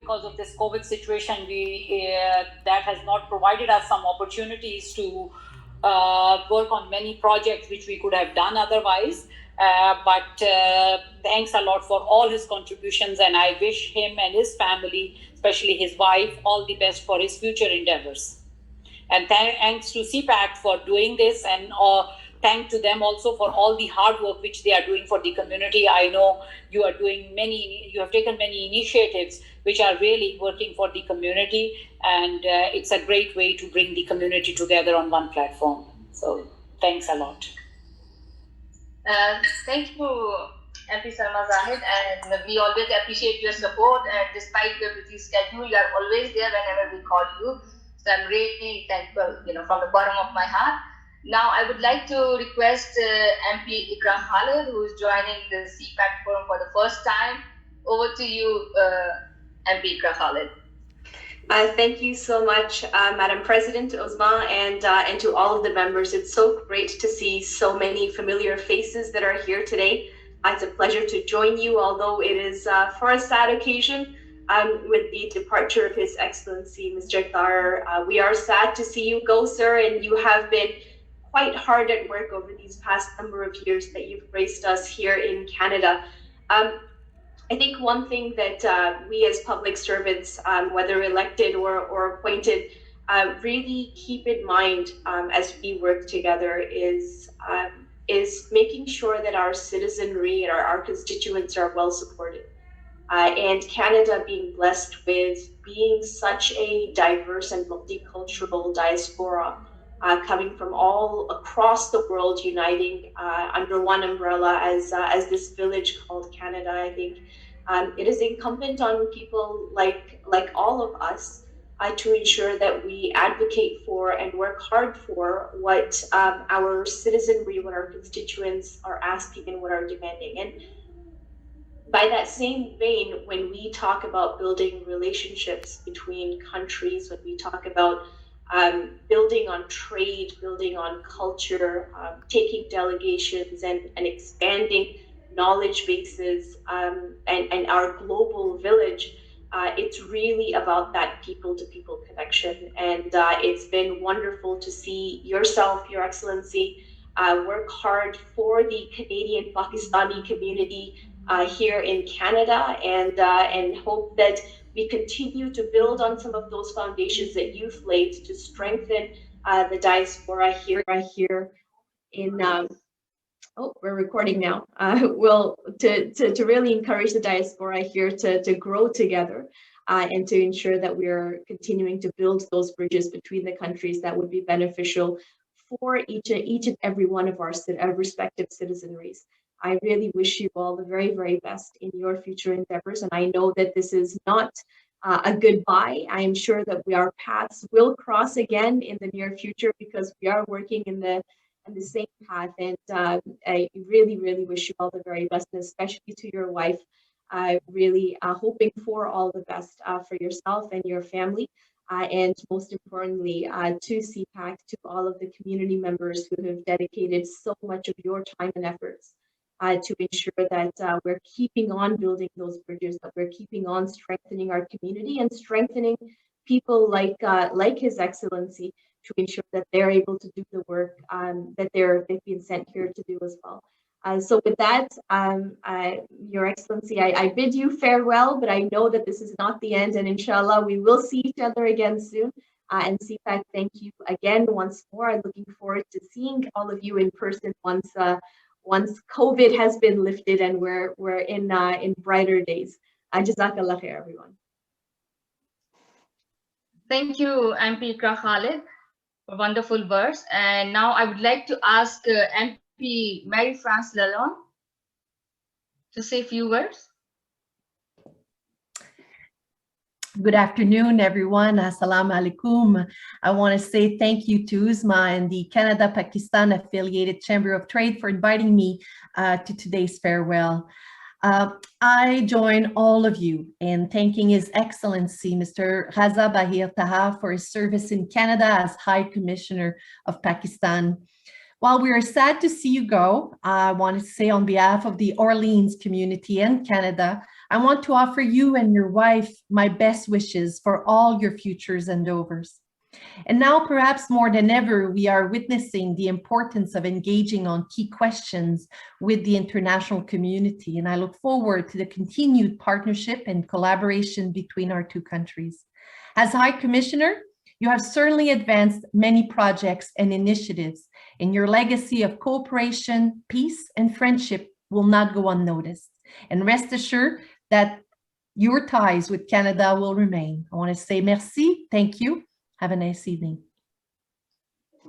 because of this COVID situation, that has not provided us some opportunities to work on many projects which we could have done otherwise. But thanks a lot for all his contributions, and I wish him and his family, especially his wife, all the best for his future endeavors. And thanks to CPAC for doing this, and thanks to them also for all the hard work which they are doing for the community. I know you have taken many initiatives which are really working for the community, and it's a great way to bring the community together on one platform. So thanks a lot. Thank you, MP Salma Zahid, and we always appreciate your support, and despite your busy schedule, you are always there whenever we call you. So I'm really thankful, from the bottom of my heart. Now I would like to request MP Ikram Khalid, who is joining the CPAC forum for the first time. Over to you, MP Ikram Khalid. Thank you so much, Madam President Osma, and to all of the members. It's so great to see so many familiar faces that are here today. It's a pleasure to join you, although it is for a sad occasion with the departure of His Excellency, Mr. Tarar. We are sad to see you go, sir, and you have been quite hard at work over these past number of years that you've graced us here in Canada. I think one thing that we as public servants, whether elected or appointed, really keep in mind as we work together is making sure that our citizenry and our constituents are well supported. And Canada being blessed with being such a diverse and multicultural diaspora, coming from all across the world, uniting under one umbrella as this village called Canada. I think it is incumbent on people like all of us to ensure that we advocate for and work hard for what our citizenry, what our constituents are asking and what are demanding. And by that same vein, when we talk about building relationships between countries, when we talk about building on trade, building on culture, taking delegations and expanding knowledge bases and our global village, it's really about that people-to-people connection. And it's been wonderful to see yourself, Your Excellency, work hard for the Canadian Pakistani community here in Canada, and hope that we continue to build on some of those foundations that you've laid to strengthen the diaspora here in we're recording now. To really encourage the diaspora here to grow together and to ensure that we are continuing to build those bridges between the countries that would be beneficial for each and every one of our respective citizenries. I really wish you all the very, very best in your future endeavors. And I know that this is not a goodbye. I am sure that our paths will cross again in the near future, because we are working in the same path. And I really, really wish you all the very best, and especially to your wife. Really hoping for all the best for yourself and your family. And most importantly, to CPAC, to all of the community members who have dedicated so much of your time and efforts to ensure that we're keeping on building those bridges, that we're keeping on strengthening our community and strengthening people like His Excellency, to ensure that they're able to do the work that they've been sent here to do as well. So with that, Your Excellency, I bid you farewell, but I know that this is not the end, and inshallah, we will see each other again soon. And CPAC, thank you again once more. I'm looking forward to seeing all of you in person once COVID has been lifted and we're in brighter days. Jazakallah khair, everyone. Thank you, MP Ikram Khalid, for wonderful words. And now I would like to ask MP Marie-France Lalonde to say a few words. Good afternoon, everyone. Assalamu alaikum. I want to say thank you to Uzma and the Canada Pakistan Affiliated Chamber of Trade for inviting me to today's farewell. I join all of you in thanking His Excellency, Mr. Raza Bashir Tarar, for his service in Canada as High Commissioner of Pakistan. While we are sad to see you go, I want to say on behalf of the Orleans community and Canada, I want to offer you and your wife my best wishes for all your futures endeavors. And now, perhaps more than ever, we are witnessing the importance of engaging on key questions with the international community, and I look forward to the continued partnership and collaboration between our two countries. As High Commissioner, you have certainly advanced many projects and initiatives, and your legacy of cooperation, peace, and friendship will not go unnoticed. And rest assured that your ties with Canada will remain. I want to say merci, thank you. Have a nice evening.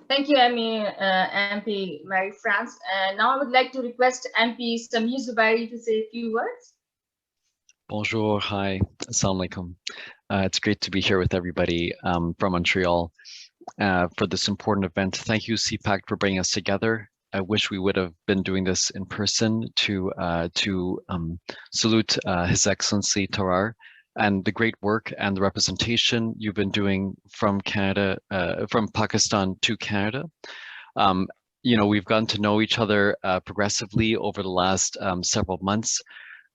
Thank you, MP Marie-France. And now I would like to request MP Samir Zubairi to say a few words. Bonjour, hi, assalamu alaikum. It's great to be here with everybody from Montreal for this important event. Thank you, CPAC, for bringing us together. I wish we would have been doing this in person to salute His Excellency Tarar and the great work and the representation you've been doing from Canada, from Pakistan to Canada. You know, we've gotten to know each other progressively over the last several months.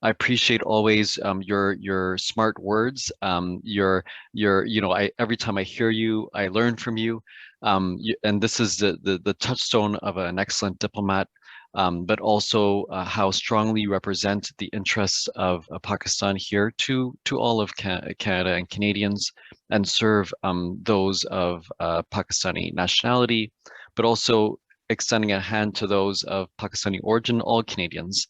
I appreciate always your smart words. You know, every time I hear you, I learn from you. And this is the touchstone of an excellent diplomat, but also how strongly you represent the interests of Pakistan here to all of Canada and Canadians, and serve those of Pakistani nationality, but also extending a hand to those of Pakistani origin, all Canadians.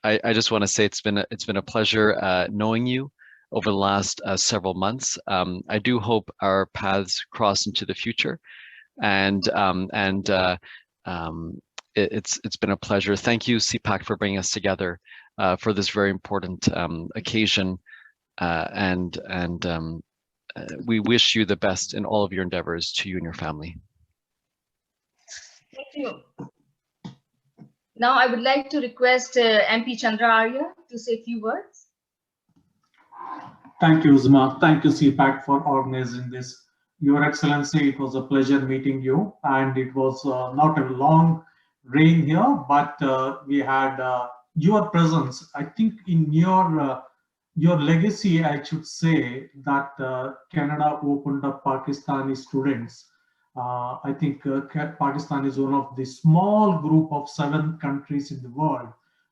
I just want to say it's been a pleasure knowing you over the last several months. I do hope our paths cross into the future, and it's been a pleasure. Thank you, CPAC, for bringing us together for this very important occasion, and we wish you the best in all of your endeavors, to you and your family. Thank you. Now I would like to request MP Chandra Arya to say a few words. Thank you, Uzma. Thank you, CPAC, for organizing this. Your Excellency, it was a pleasure meeting you, and it was not a long reign here, but we had your presence. I think in your legacy, I should say that Canada opened up Pakistani students. I think Pakistan is one of the small group of 7 countries in the world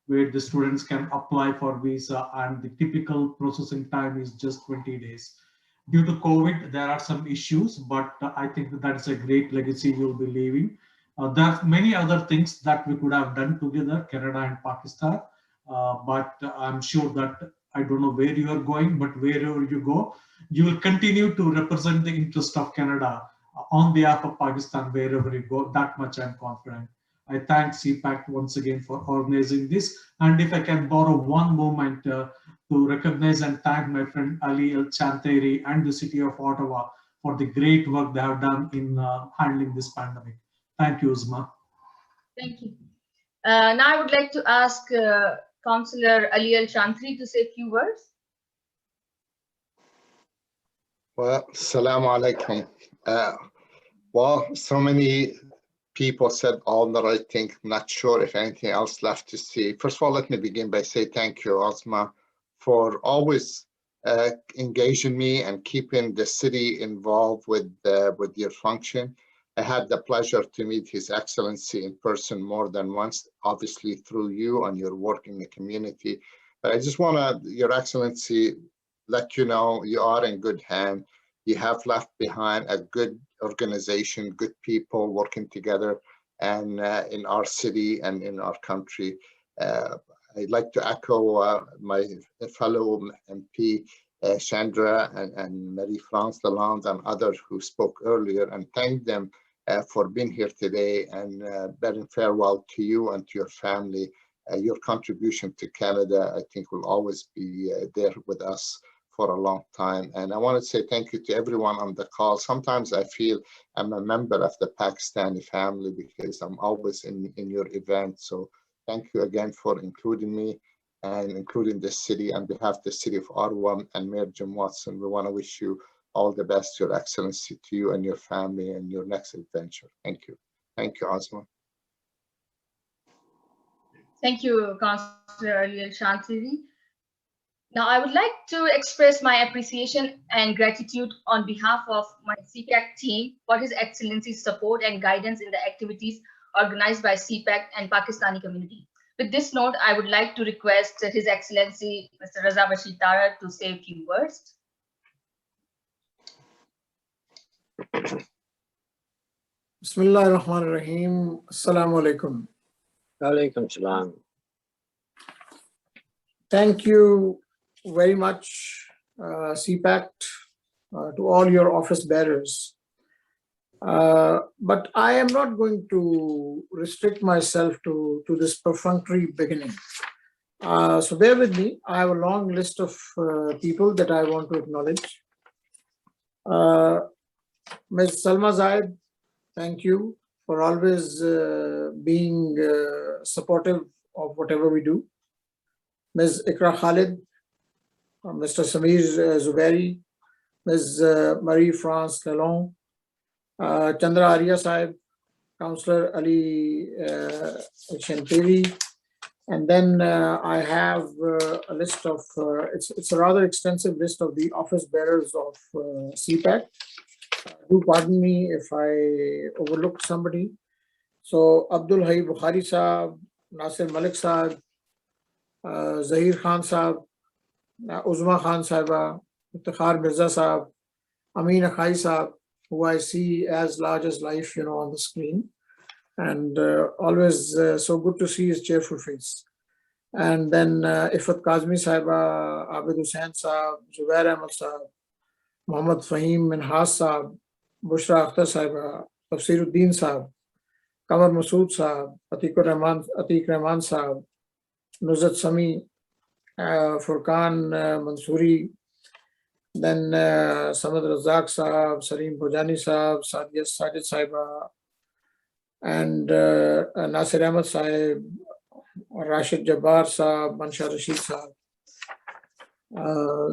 where the students can apply for visa, and the typical processing time is just 20 days. Due to COVID, there are some issues, but I think that is a great legacy you'll be leaving. There are many other things that we could have done together, Canada and Pakistan, but I'm sure that I don't know where you are going, but wherever you go, you will continue to represent the interest of Canada on behalf of Pakistan wherever you go. That much I'm confident. I thank CPAC once again for organizing this. And if I can borrow one moment to recognize and thank my friend Ali El Chanteri and the city of Ottawa for the great work they have done in handling this pandemic. Thank you, Uzma. Thank you. Now I would like to ask Councillor Ali El Chanteri to say a few words. Well, Assalamu alaikum. Well, so many people said all the right thing. I'm not sure if anything else left to say. First of all, let me begin by saying thank you, Ozma, for always engaging me and keeping the city involved with your function. I had the pleasure to meet His Excellency in person more than once, obviously through you and your work in the community. But I just want to, Your Excellency, let you know you are in good hands. You have left behind a good organization, good people working together, and in our city and in our country. I'd like to echo my fellow MP, Chandra and Marie-France Lalonde and others who spoke earlier, and thank them for being here today, and bidding farewell to you and to your family. Your contribution to Canada, I think, will always be there with us for a long time. And I want to say thank you to everyone on the call. Sometimes I feel I'm a member of the Pakistani family because I'm always in your event. So thank you again for including me and including the city. On behalf of the city of Ottawa and Mayor Jim Watson, we want to wish you all the best, Your Excellency, to you and your family and your next adventure. Thank you. Thank you, Azma. Thank you, Councillor Ariel Shantiri. Now, I would like to express my appreciation and gratitude on behalf of my CPAC team for His Excellency's support and guidance in the activities organized by CPAC and Pakistani community. With this note, I would like to request His Excellency Mr. Raza Bashir Tarar to say a few words. Bismillah ar-Rahman ar-Rahim. Assalamu alaikum. Alaikum salam. Thank you very much, CPAC, to all your office bearers. But I am not going to restrict myself to this perfunctory beginning. So bear with me. I have a long list of people that I want to acknowledge. Ms. Salma Zaid, thank you for always being supportive of whatever we do. Ms. Ikra Khalid, Mr. Samir Zubairi, Ms. Marie-France Lalonde, Chandra Arya Sahib, Councillor Ali Shantiri, and then I have a list of, it's a rather extensive list of the office bearers of CPAC. Do pardon me if I overlooked somebody. So Abdul Hai Bukhari Sahib, Nasir Malik Sahib, Zahir Khan Sahib, Uzma Khan Sahiba, Iftikhar Mirza Sahib, Amin Akhai Sahib, who I see as large as life, on the screen. And always so good to see his cheerful face. And then Ifat Kazmi Sahiba, Abid Hussain Sahib, Zubair Ahmad Sahib, Muhammad Fahim Minhas Sahib, Bushra Akhtar Sahiba, Tafsiruddin Sahib, Kamar Masood Sahib, Atiq Rahman Sahib, Nuzat Sami, Furqan Mansoori, then Samad Razak Sahib, Salim Bhojani Sahib, Sajid Sahiba, and Nasir Ahmad Sahib, Rashid Jabbar Sahib, Mansha Rashid Sahib.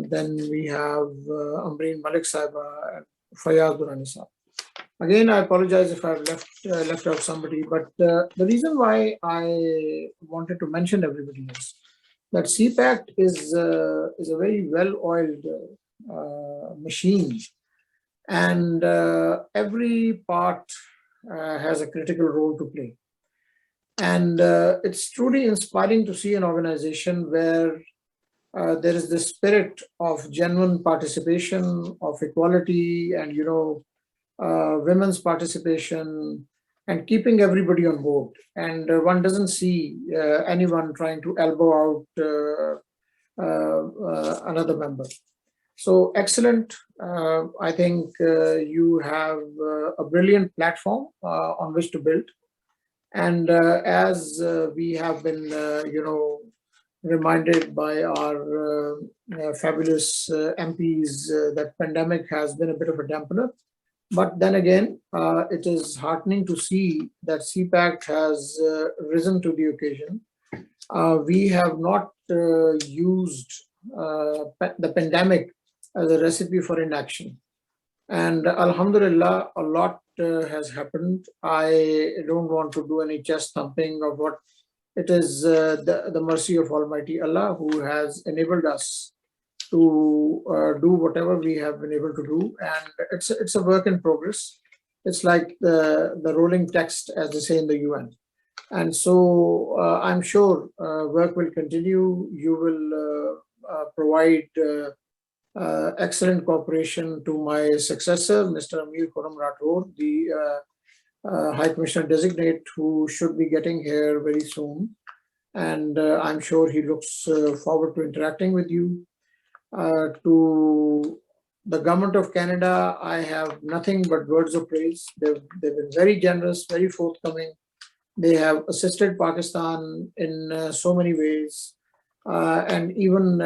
Then we have Amreen Malik Sahiba, Fayaz Durrani Sahib. Again, I apologize if I've left out somebody, but the reason why I wanted to mention everybody is that CPAC is a very well-oiled machine, and every part has a critical role to play. And it's truly inspiring to see an organization where there is the spirit of genuine participation, of equality, and women's participation, and keeping everybody on board. And one doesn't see anyone trying to elbow out another member. So excellent. I think you have a brilliant platform on which to build. And as we have been, reminded by our fabulous MPs, that pandemic has been a bit of a dampener. But then again, it is heartening to see that CPAC has risen to the occasion. We have not used the pandemic as a recipe for inaction. And Alhamdulillah, a lot has happened. I don't want to do any chest thumping of what it is, the mercy of Almighty Allah who has enabled us to do whatever we have been able to do. And it's a work in progress. It's like the rolling text, as they say in the UN. And so I'm sure work will continue. You will provide excellent cooperation to my successor, Mr. Amir Khurram Rathore, the High Commissioner Designate, who should be getting here very soon. And I'm sure he looks forward to interacting with you. To the Government of Canada, I have nothing but words of praise. They've been very generous, very forthcoming. They have assisted Pakistan in so many ways. And even,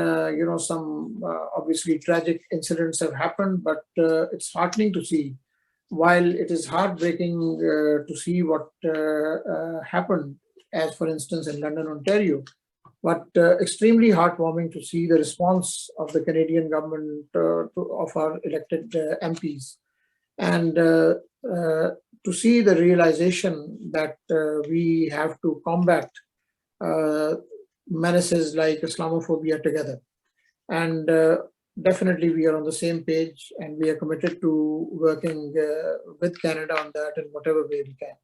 some obviously tragic incidents have happened, but it's heartening to see. While it is heartbreaking to see what happened, as for instance in London, Ontario, but extremely heartwarming to see the response of the Canadian government of our elected MPs. and to see the realization that we have to combat menaces like Islamophobia together. And definitely we are on the same page, and we are committed to working with Canada on that in whatever way we can.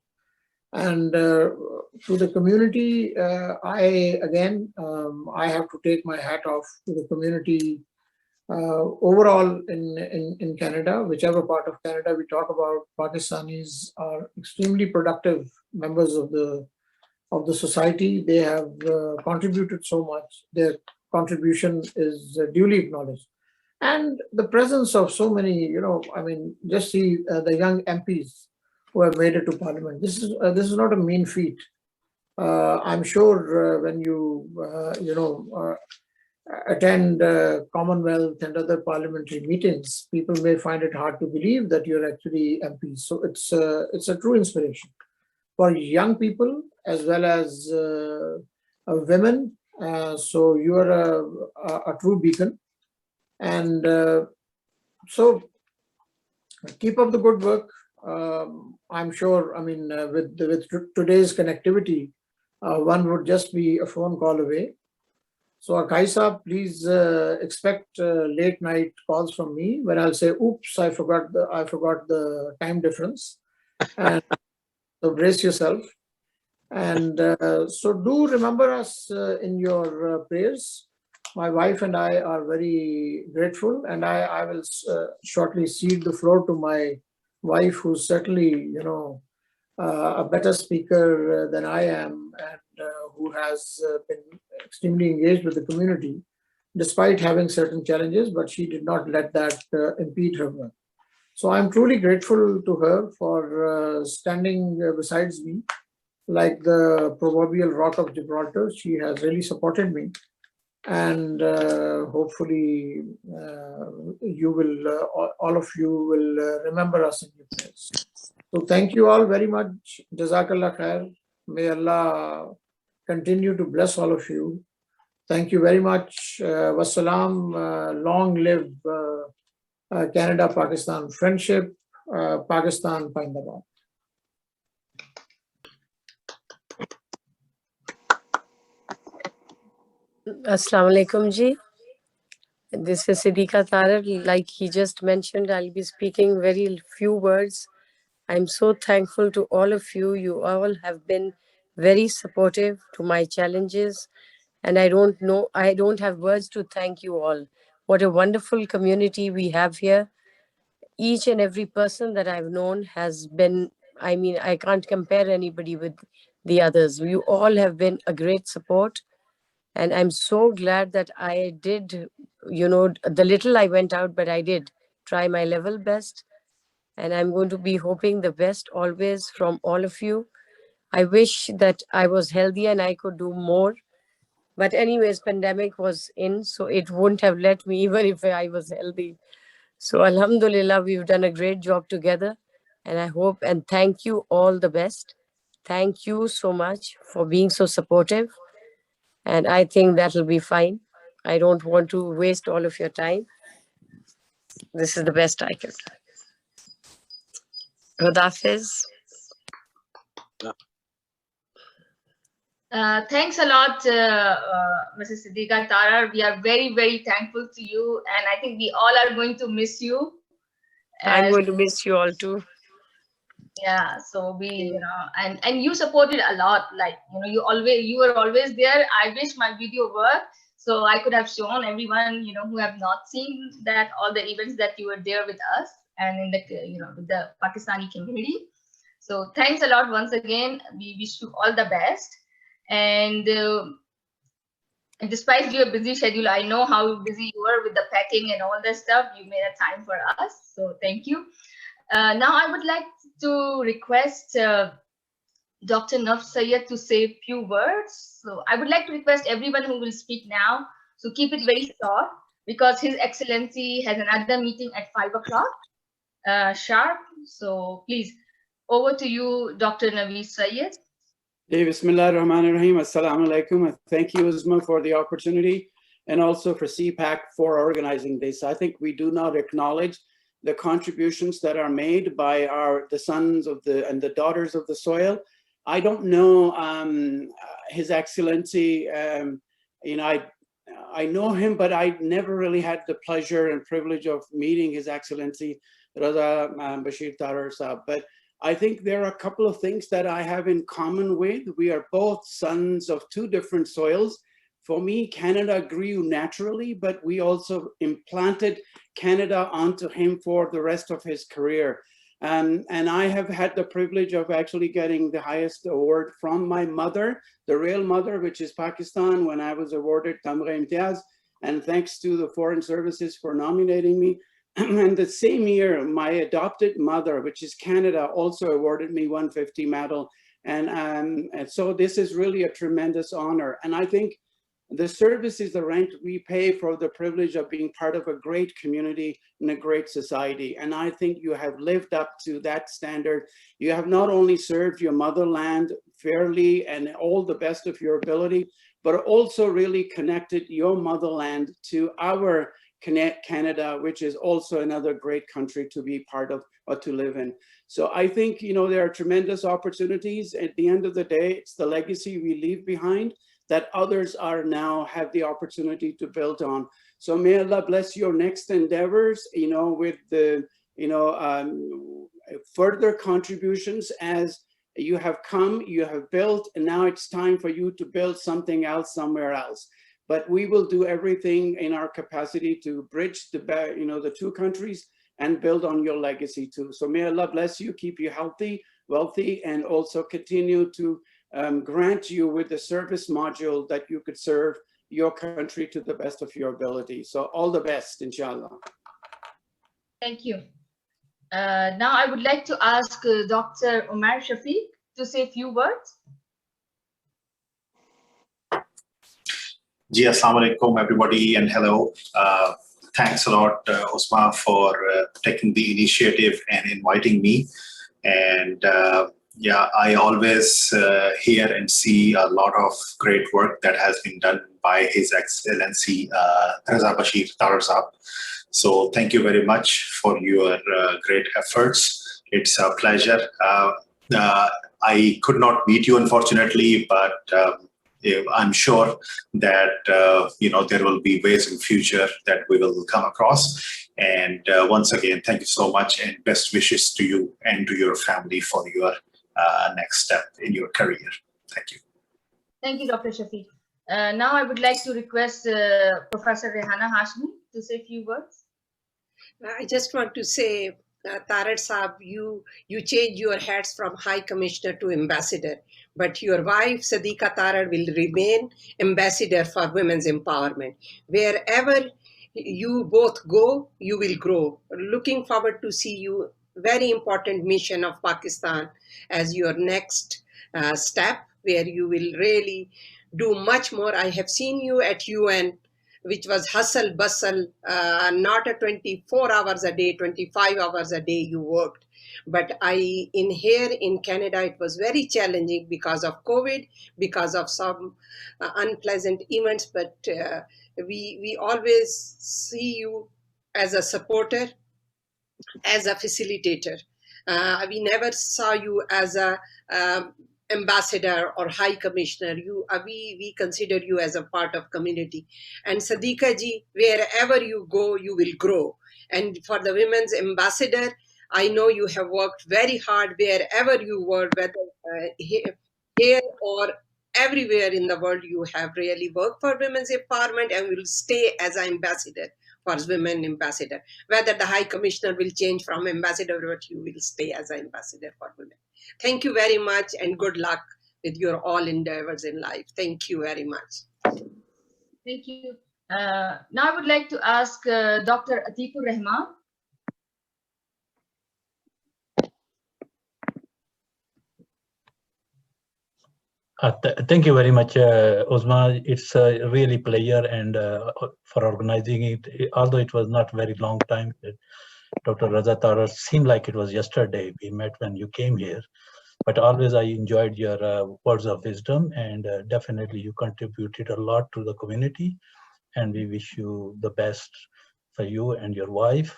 And to the community, I have to take my hat off to the community overall in Canada. Whichever part of Canada we talk about, Pakistanis are extremely productive members of the society. They have contributed so much. Their contribution is duly acknowledged. And the presence of so many, just see the young MPs who have made it to Parliament. This is not a mean feat. I'm sure when you attend Commonwealth and other parliamentary meetings, people may find it hard to believe that you're actually MPs. So it's a true inspiration for young people as well as women. So you are a true beacon. And so keep up the good work. I'm sure, with today's connectivity, one would just be a phone call away. So Akaisa, please expect late night calls from me when I'll say, oops, I forgot the time difference. And so brace yourself. And so do remember us in your prayers. My wife and I are very grateful, and I will shortly cede the floor to my wife, who's certainly, a better speaker than I am, and who has been extremely engaged with the community, despite having certain challenges, but she did not let that impede her work. So I'm truly grateful to her for standing besides me like the proverbial rock of Gibraltar. She has really supported me. And hopefully you will, all of you will remember us in your prayers. So thank you all very much. Jazakallah khair. May Allah continue to bless all of you. Thank you very much. Wassalam. Long live Canada Pakistan friendship. Pakistan Paindabad. Assalamu alaikum ji. This is Siddiqa Tarar. Like he just mentioned, I'll be speaking very few words. I'm so thankful to all of you. You all have been very supportive to my challenges. And I don't have words to thank you all. What a wonderful community we have here. Each and every person that I've known has been, I can't compare anybody with the others. You all have been a great support. And I'm so glad that I did, the little I went out, but I did try my level best. And I'm going to be hoping the best always from all of you. I wish that I was healthy and I could do more. But anyways, pandemic was in, so it wouldn't have let me even if I was healthy. So Alhamdulillah, we've done a great job together. And I hope and thank you all the best. Thank you so much for being so supportive. And I think that'll be fine. I don't want to waste all of your time. This is the best I can do. Hudafiz. Thanks a lot, Mrs. Siddiqa Tarar. We are very, very thankful to you. And I think we all are going to miss you. I'm going to miss you all too. Yeah, so we, and you supported a lot. Like, you were always there. I wish my video worked, so I could have shown everyone, who have not seen that all the events that you were there with us and in the, with the Pakistani community. So thanks a lot once again. We wish you all the best. And despite your busy schedule, I know how busy you were with the packing and all that stuff. You made a time for us, so thank you. Now I would like to request Dr. Naf Sayed to say a few words. So I would like to request everyone who will speak now to keep it very short, because His Excellency has another meeting at 5 o'clock sharp. So please, over to you, Dr. Naveed Sayed. Bismillah ar-Rahman ar-Rahim. Assalamu alaikum. Thank you, Uzma, for the opportunity, and also for CPAC for organizing this. I think we do not acknowledge the contributions that are made by the sons of and the daughters of the soil. I don't know His Excellency. I know him, but I never really had the pleasure and privilege of meeting His Excellency Raza Bashir Tarar Sahab. But I think there are a couple of things that I have in common with. We are both sons of two different soils. For me, Canada grew naturally, but we also implanted Canada onto him for the rest of his career. And I have had the privilege of actually getting the highest award from my mother, the real mother, which is Pakistan, when I was awarded Tamgha Imtiaz. And thanks to the Foreign Services for nominating me. And the same year, my adopted mother, which is Canada, also awarded me 150 medal. And so this is really a tremendous honor. And I think the service is the rent we pay for the privilege of being part of a great community and a great society. And I think you have lived up to that standard. You have not only served your motherland fairly and all the best of your ability, but also really connected your motherland to our Canada, which is also another great country to be part of or to live in. So I think, there are tremendous opportunities. At the end of the day, it's the legacy we leave behind that others are now have the opportunity to build on. So may Allah bless your next endeavors, with the, further contributions as you have come, you have built, and now it's time for you to build something else somewhere else. But we will do everything in our capacity to bridge the two countries and build on your legacy too. So may Allah bless you, keep you healthy, wealthy, and also continue to grant you with the service module that you could serve your country to the best of your ability. So all the best, inshallah. Thank you. Now I would like to ask Dr. Omar Shafiq to say a few words. Ji, assalamu alaikum everybody, and hello. Thanks a lot, Osma, for taking the initiative and inviting me. And yeah, I always hear and see a lot of great work that has been done by His Excellency Raza Bashir Tarar Sahab. So thank you very much for your great efforts. It's a pleasure. I could not meet you, unfortunately, but I'm sure that there will be ways in future that we will come across. And once again, thank you so much, and best wishes to you and to your family for your next step in your career. Thank you. Thank you, Dr. Shafiq. Now I would like to request Professor Rehana Hashmi to say a few words. I just want to say, Tarar Saab, you change your hats from High Commissioner to Ambassador, but your wife, Sadiqa Tarar, will remain Ambassador for Women's Empowerment. Wherever you both go, you will grow. Looking forward to see you. Very important mission of Pakistan as your next step, where you will really do much more. I have seen you at UN, which was hustle bustle, not a 24 hours a day, 25 hours a day you worked. But here in Canada, it was very challenging because of COVID, because of some unpleasant events. But we always see you as a supporter, as a facilitator. We never saw you as a ambassador or high commissioner. We consider you as a part of community. And Sadiqa ji, wherever you go, you will grow. And for the women's ambassador, I know you have worked very hard wherever you were, whether here or everywhere in the world. You have really worked for women's empowerment and will stay as an ambassador for women ambassador. Whether the High Commissioner will change from ambassador, but you will stay as an ambassador for women. Thank you very much, and good luck with your all endeavors in life. Thank you very much. Thank you. Now I would like to ask Dr. Atikur Rahman. Thank you very much, Osma. It's a really pleasure and for organizing it, although it was not very long time. Dr. Raza Tarar seemed like it was yesterday. We met when you came here, but always I enjoyed your words of wisdom, and definitely you contributed a lot to the community, and we wish you the best for you and your wife.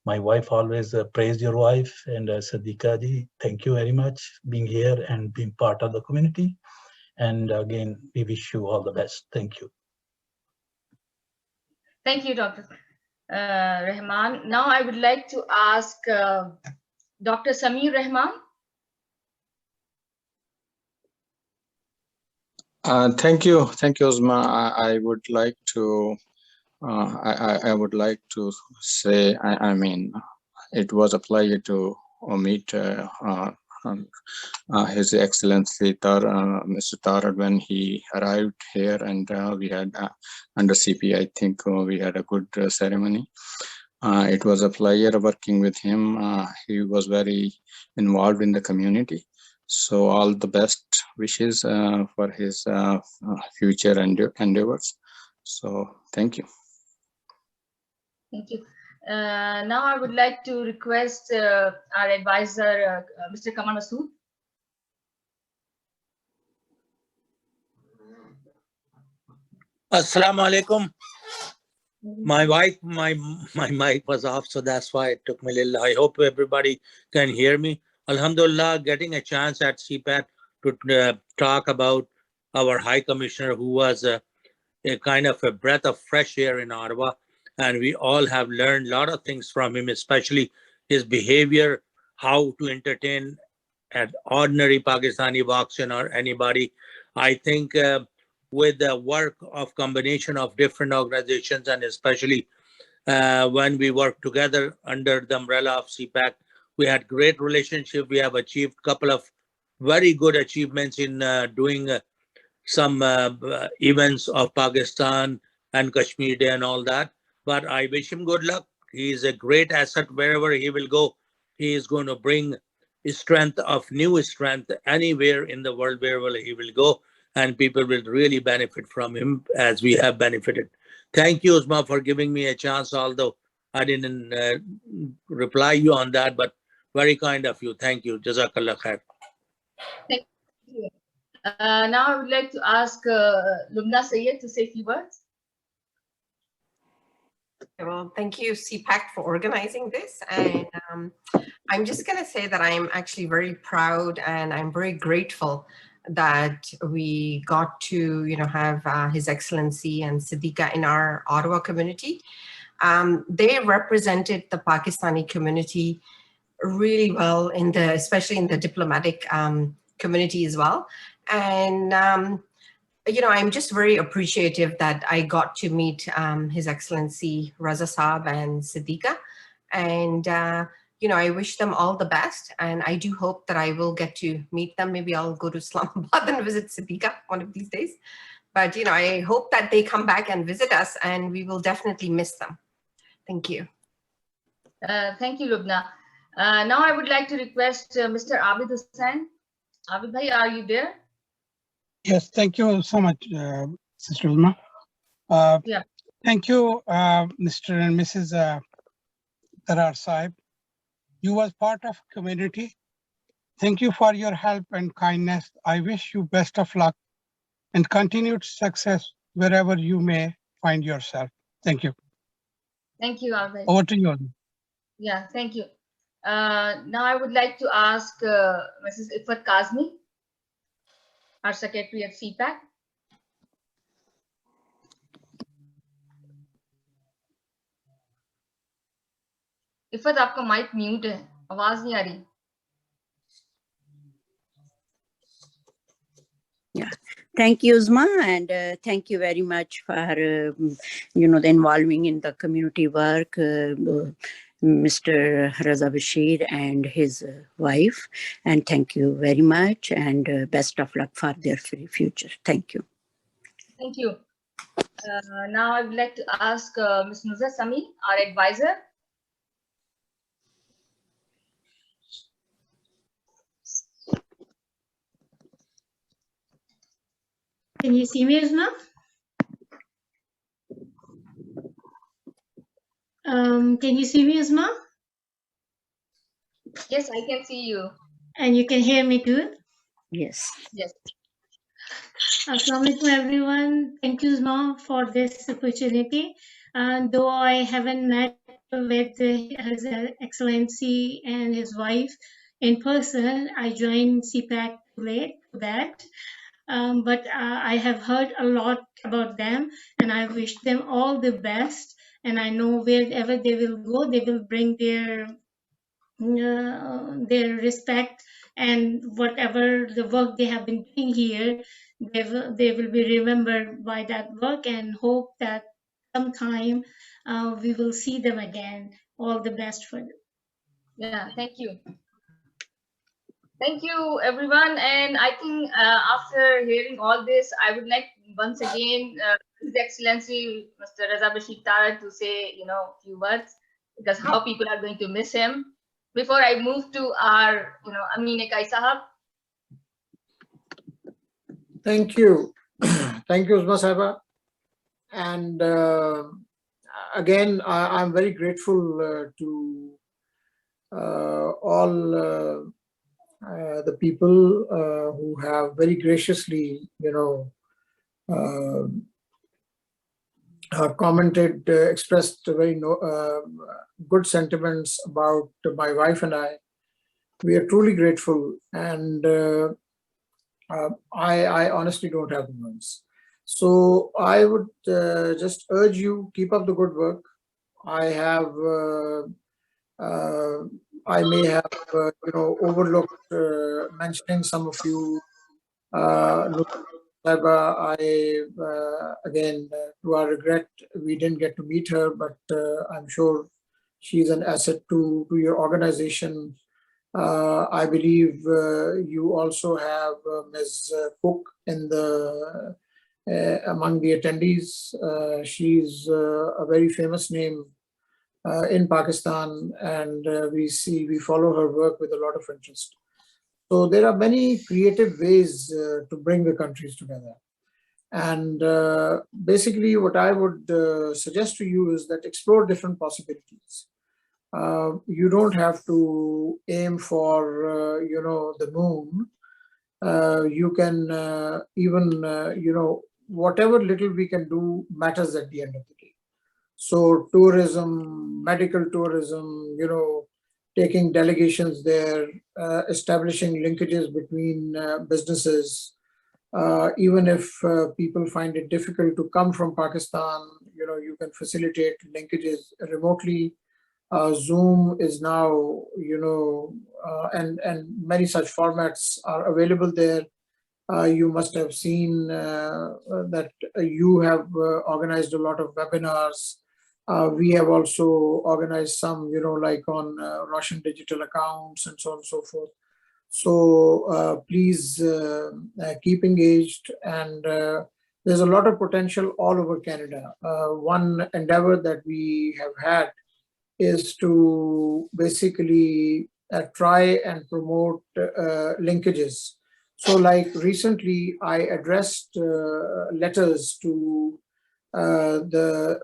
My wife always praised your wife, and Sadiqa ji, thank you very much being here and being part of the community. And again, we wish you all the best. Thank you. Thank you, Dr. Rahman. Now I would like to ask Dr. Samir Rahman. Thank you, Uzma. I would like to, I would like to say, I mean, it was a pleasure to meet His Excellency Mr. Tarar when he arrived here, and we had under CP, I think we had a good ceremony. It was a pleasure working with him. He was very involved in the community. So all the best wishes for his future endeavors. So thank you. Thank you. Now I would like to request our advisor, Mr. Kamal Masood. Assalamu alaikum. My mic was off, so that's why it took me a little. I hope everybody can hear me. Alhamdulillah, getting a chance at CPAC to talk about our High Commissioner, who was a kind of a breath of fresh air in Ottawa. And we all have learned a lot of things from him, especially his behavior, how to entertain an ordinary Pakistani walks in or anybody. I think with the work of combination of different organizations, and especially when we work together under the umbrella of CPAC, we had great relationship. We have achieved a couple of very good achievements in doing some events of Pakistan and Kashmir Day and all that. But I wish him good luck. He is a great asset wherever he will go. He is going to bring strength of new strength anywhere in the world, wherever he will go. And people will really benefit from him as we have benefited. Thank you, Uzma, for giving me a chance, although I didn't reply you on that, but very kind of you. Thank you. Jazakallah khair. Thank you. Now I would like to ask Lubna Sayed to say a few words. Well, thank you, CPAC, for organizing this. And I'm just going to say that I'm actually very proud and I'm very grateful that we got to, have His Excellency and Sadiqa in our Ottawa community. They represented the Pakistani community really well, especially in the diplomatic community as well. And I'm just very appreciative that I got to meet His Excellency Raza Saab and Sadiqa. And, I wish them all the best. And I do hope that I will get to meet them. Maybe I'll go to Islamabad and visit Sadiqa one of these days. But, I hope that they come back and visit us, and we will definitely miss them. Thank you. Thank you, Lubna. Now I would like to request Mr. Abid Hussain. Abid bhai, are you there? Yes, thank you so much, Sister Ulma. Yeah. Thank you, Mr. and Mrs. Tarar Sahib. You was part of community. Thank you for your help and kindness. I wish you best of luck and continued success wherever you may find yourself. Thank you. Thank you, Abid. Over to you. Yeah, thank you. Now I would like to ask Mrs. Ifat Kazmi, our secretary at CPAC. Iffat आपका mic mute है, आवाज नहीं आ रही. Yeah, thank you, Uzma, and thank you very much for the involving in the community work, Mr. Raza Bashir and his wife, and thank you very much, and best of luck for their future. Thank you. Thank you. Now I would like to ask Ms. Nuzha Sami, our advisor. Can you see me, Uzma? Can you see me, Uzma? Yes, I can see you. And you can hear me too? Yes. Yes. Assalamu alaikum, everyone. Thank you, Uzma, for this opportunity. Though I haven't met with His Excellency and his wife in person. I joined CPAC late to that. But I have heard a lot about them, and I wish them all the best. And I know wherever they will go, they will bring their respect, and whatever the work they have been doing here, they will be remembered by that work, and hope that sometime we will see them again. All the best for them. Yeah, thank you. Thank you, everyone. And I think after hearing all this, I would like once again His Excellency Mr. Raza Bashir Tarar to say, a few words, because how people are going to miss him. Before I move to our, Amin Ekai Sahab. Thank you. Thank you, Uzma Saiba. And again, I'm very grateful to all the people who have very graciously, commented, expressed very good sentiments about my wife and I. We are truly grateful, and I honestly don't have the words. So I would just urge you, keep up the good work. I may have overlooked mentioning some of you. Again, to our regret, we didn't get to meet her, but I'm sure she's an asset to your organization. I believe you also have Ms. Cook in the among the attendees. She's a very famous name in Pakistan, and we follow her work with a lot of interest. So there are many creative ways to bring the countries together. And basically what I would suggest to you is that explore different possibilities. You don't have to aim for, the moon. You can even, whatever little we can do matters at the end of the day. So tourism, medical tourism, taking delegations there, establishing linkages between businesses. Even if people find it difficult to come from Pakistan, you can facilitate linkages remotely. Zoom is now, and many such formats are available there. You must have seen that you have organized a lot of webinars. We have also organized some, like on Russian digital accounts and so on and so forth. So please keep engaged, and there's a lot of potential all over Canada. One endeavor that we have had is to basically try and promote linkages. So like recently I addressed letters to the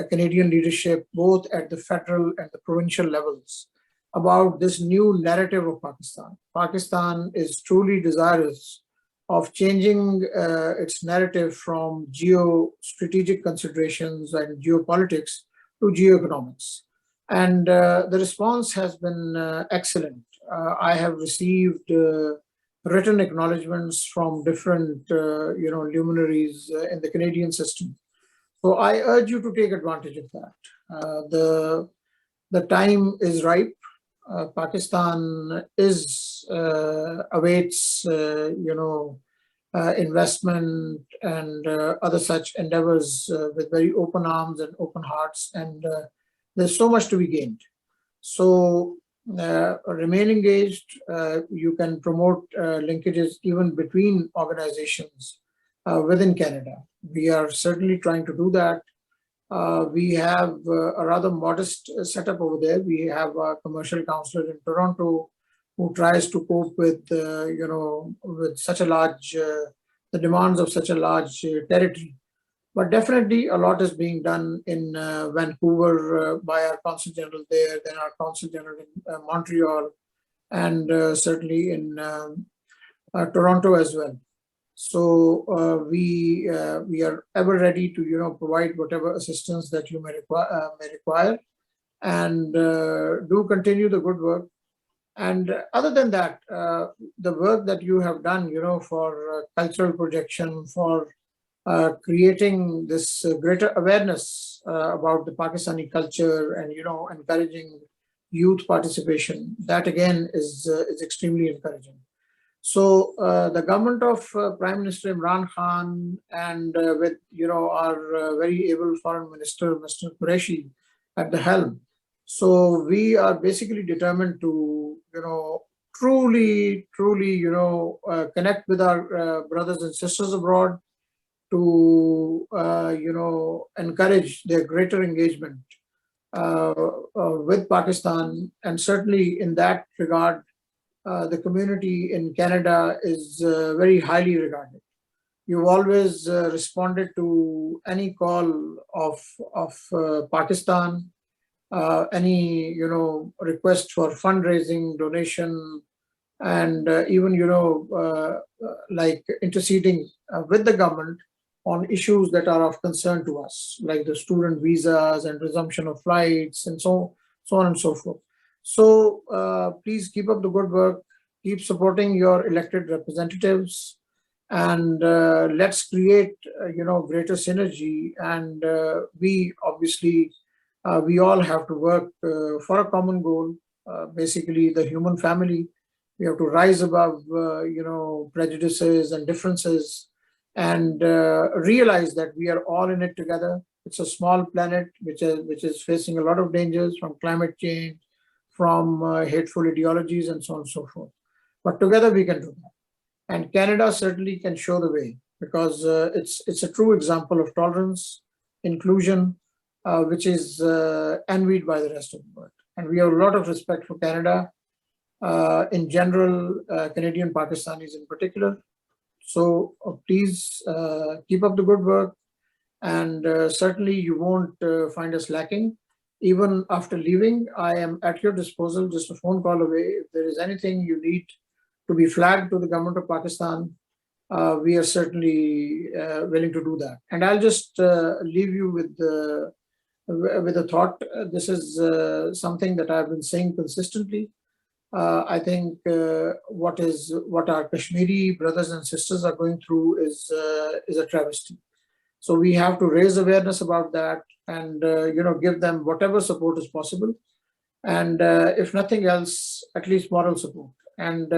Canadian leadership, both at the federal and the provincial levels, about this new narrative of Pakistan. Pakistan is truly desirous of changing its narrative from geostrategic considerations and geopolitics to geoeconomics. And the response has been excellent. I have received written acknowledgements from different luminaries in the Canadian system. So I urge you to take advantage of that. The time is ripe. Pakistan awaits investment and other such endeavors with very open arms and open hearts, and there's so much to be gained. So remain engaged. You can promote linkages even between organizations within Canada. We are certainly trying to do that. We have a rather modest setup over there. We have a commercial counselor in Toronto who tries to cope with, with such a large, the demands of such a large territory. But definitely a lot is being done in Vancouver by our Consul General there, then our Consul General in Montreal, and certainly in Toronto as well. So we are ever ready to provide whatever assistance that you may require. and do continue the good work. And other than that, the work that you have done, for cultural projection, for creating this greater awareness about the Pakistani culture, and encouraging youth participation, that again is extremely encouraging. So the government of Prime Minister Imran Khan, and with our very able Foreign Minister Mr. Qureshi at the helm, so we are basically determined to truly connect with our brothers and sisters abroad, to encourage their greater engagement with Pakistan. And certainly in that regard, the community in Canada is very highly regarded. You've always responded to any call of Pakistan, any request for fundraising, donation, and even like interceding with the government on issues that are of concern to us, like the student visas and resumption of flights, and so on and so forth. So please keep up the good work, keep supporting your elected representatives, and let's create greater synergy. And we obviously we all have to work for a common goal, basically the human family. We have to rise above prejudices and differences, and realize that we are all in it together. It's a small planet which is facing a lot of dangers from climate change, from hateful ideologies, and so on and so forth. But together we can do that. And Canada certainly can show the way, because it's a true example of tolerance, inclusion, which is envied by the rest of the world. And we have a lot of respect for Canada in general, Canadian Pakistanis in particular. So please keep up the good work, and certainly you won't find us lacking. Even after leaving, I am at your disposal, just a phone call away. If there is anything you need to be flagged to the government of Pakistan, we are certainly willing to do that. And I'll just leave you with a thought. This is something that I've been saying consistently. I think what our Kashmiri brothers and sisters are going through is a travesty. So we have to raise awareness about that, and give them whatever support is possible, and if nothing else, at least moral support, and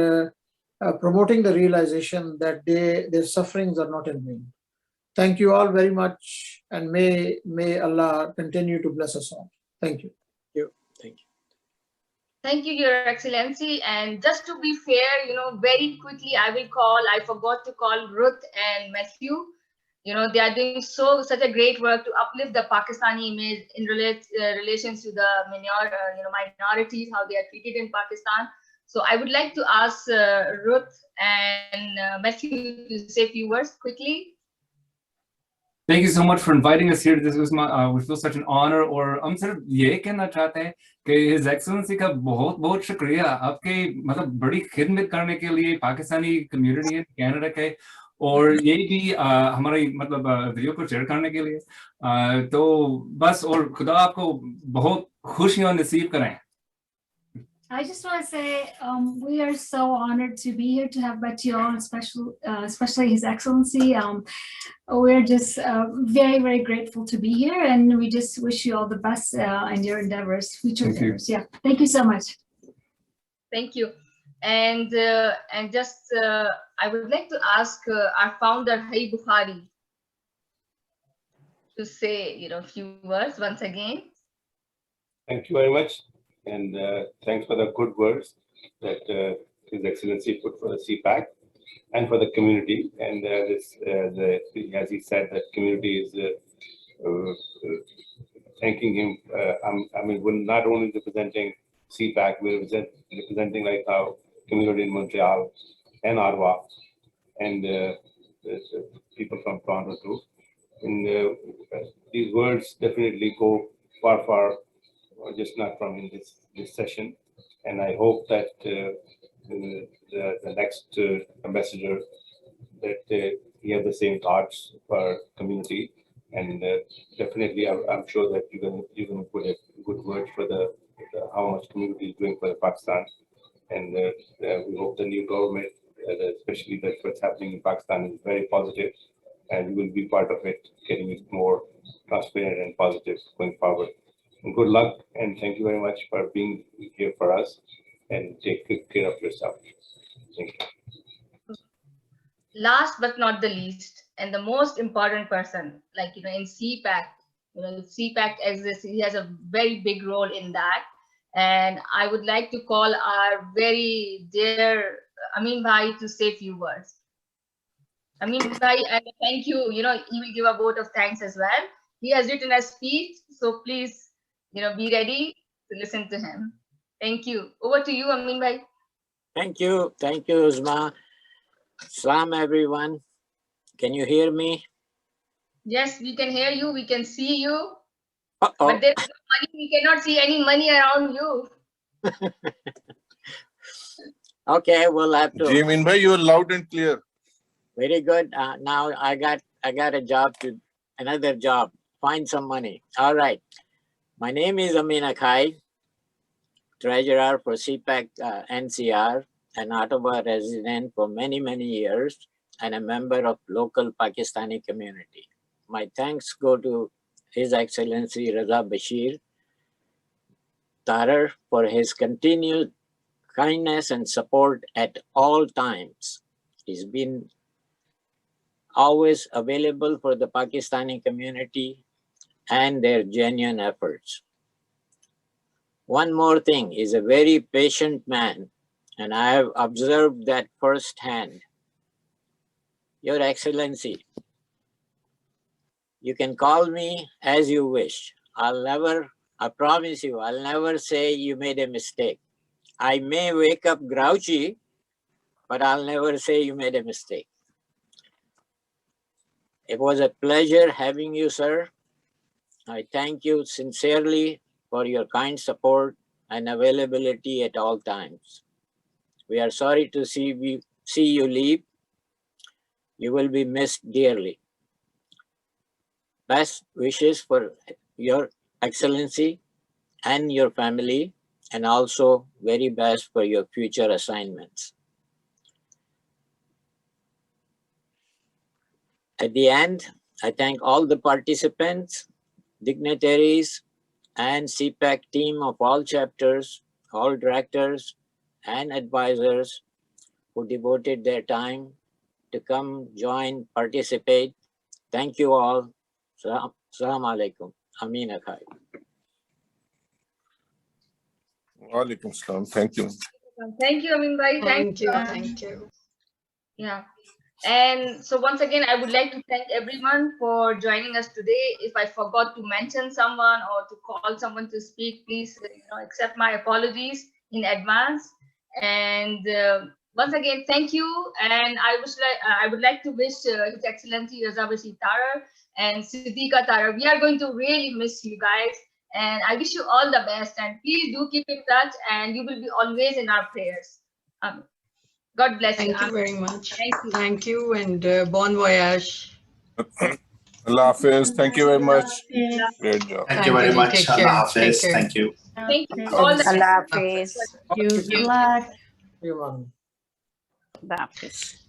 promoting the realization that their sufferings are not in vain. Thank you all very much, and may Allah continue to bless us all. Thank you. Thank you. Thank you, Your Excellency. And just to be fair, very quickly, I forgot to call Ruth and Matthew. They are doing such a great work to uplift the Pakistani image in relations to the minorities, how they are treated in Pakistan. So I would like to ask Ruth and Matthew to say a few words quickly. Thank you so much for inviting us here to this. We feel such an honor. और हम सिर्फ ये कहना चाहते हैं कि His Excellency का बहुत बहुत शुक्रिया आपके मतलब बड़ी खिदमत करने के लिए पाकिस्तानी कम्युनिटी है कनाडा के, और ये भी हमारी मतलब वीडियो को शेयर करने के लिए, तो बस और खुदा आपको बहुत खुशियां नसीब करें. I just want to say we are so honored to be here to have met you all, especially His Excellency. We're just very, very grateful to be here, and we just wish you all the best in your endeavors, future endeavors. Yeah, thank you so much. Thank you. And just I would like to ask our founder, Hai Bukhari, to say a few words once again. Thank you very much. And thanks for the good words that His Excellency put for the CPAC and for the community. And as he said, the community is thanking him. I mean, we're not only representing CPAC, we're representing like our community in Montreal and Ottawa, and people from Toronto too. And these words definitely go far, far, just not from in this session. And I hope that the next ambassador, that he have the same thoughts for our community, And definitely, I'm sure that you're going to put a good word for the how much community is doing for the Pakistan. And we hope the new government, especially that what's happening in Pakistan, is very positive, and we will be part of it, getting it more transparent and positive going forward. And good luck, and thank you very much for being here for us, and take good care of yourself. Thank you. Last but not the least, and the most important person, like, you know, in CPAC, you know, CPAC exists, he has a very big role in that. And I would like to call our very dear Amin Bhai to say a few words. Amin Bhai, and thank you, you know, he will give a vote of thanks as well. He has written a speech, so please, you know, be ready to listen to him. Thank you. Over to you, Amin Bhai. Thank you, Uzma. Salam, everyone. Can you hear me? Yes, we can hear you. We can see you. Uh-oh. But there's no money. We cannot see any money around you. Okay, we'll have to. Jimin bhai, you are loud and clear. Very good. Now I got a job another job. Find some money. All right. My name is Amin Akhai, treasurer for CPAC NCR, an Ottawa resident for many, many years, and a member of local Pakistani community. My thanks go to His Excellency Raza Bashir Tarar for his continued kindness and support at all times. He's been always available for the Pakistani community and their genuine efforts. One more thing, he's a very patient man, and I have observed that firsthand. Your Excellency, you can call me as you wish. I promise you, I'll never say you made a mistake. I may wake up grouchy, but I'll never say you made a mistake. It was a pleasure having you, sir. I thank you sincerely for your kind support and availability at all times. We are sorry to see you leave. You will be missed dearly. Best wishes for your Excellency and your family, and also very best for your future assignments. At the end, I thank all the participants, dignitaries, and CPAC team of all chapters, all directors, and advisors who devoted their time to come, join, participate. Thank you all. Salam alaikum. Amin Akhai. Walaikum salam. Thank you. Thank you, Amin Bhai. Thank you. Thank you. Yeah. And so once again, I would like to thank everyone for joining us today. If I forgot to mention someone or to call someone to speak, please accept my apologies in advance. And once again, thank you. And I would like to wish His Excellency Raza Bashir Tarar and Siddiqa Tarar. We are going to really miss you guys. And I wish you all the best. And please do keep in touch, and you will be always in our prayers. God bless you. Thank you very much. Thank you. Thank you, and bon voyage. Allah Hafiz. Thank you very much. Great job. Thank you very much. Take Allah care. Hafiz. Take care. Thank you. Thank you. All the Allah Hafiz. Good luck. Everyone. Allah Hafiz.